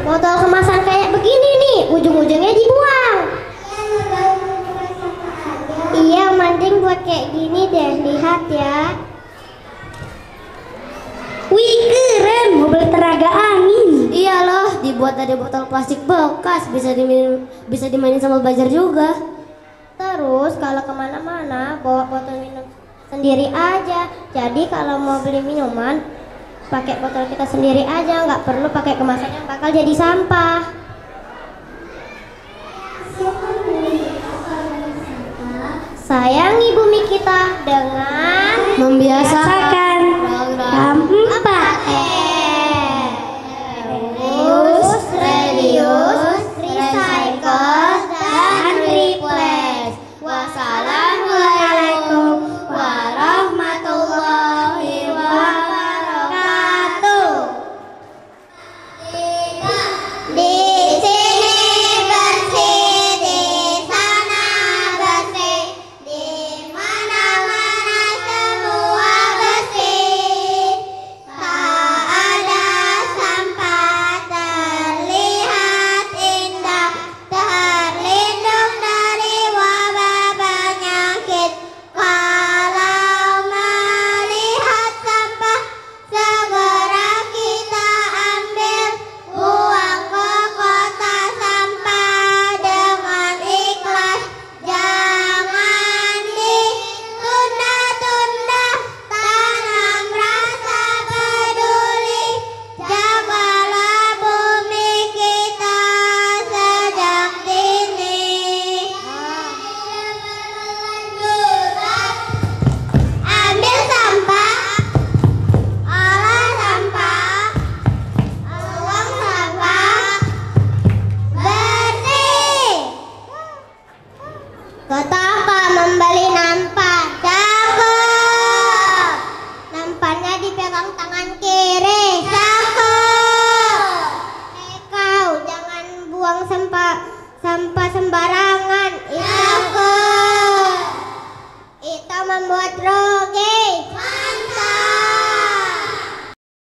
Botol kemasan kayak begini nih, ujung-ujungnya dibuang. Iya, mending buat kayak gini deh, lihat ya. Wih, keren, mobil tenaga angin. Iya loh, dibuat dari botol plastik bekas, bisa dimainin sama belajar juga. Terus kalau kemana-mana bawa botol minum sendiri aja. Jadi kalau mau beli minuman, pakai botol kita sendiri aja, nggak perlu pakai kemasan yang bakal jadi sampah. Sayangi bumi kita dengan Membiasakan program 4R. Reuse, reduce, recycle, dan replace. Wassalamualaikum warahmatullahi wabarakatuh. Di sini bersih, di sana bersih, di mana-mana semua bersih. Tak ada sampah, terlihat indah, terlindung dari wabah penyakit. Kalau melihat sampah, segera kita ambil, buang ke kotak sampah dengan ikhlas. Jangan ditunda-tunda, tanam rasa peduli, jagalah bumi kita sejak dini. Ambil sampah, olah sampah, buang sampah, bersih. Ketaka membeli nampan, cakep. Nampannya dipegang tangan kiri, cakep. Kau jangan buang sampah sembarangan, cakep. Itu membuat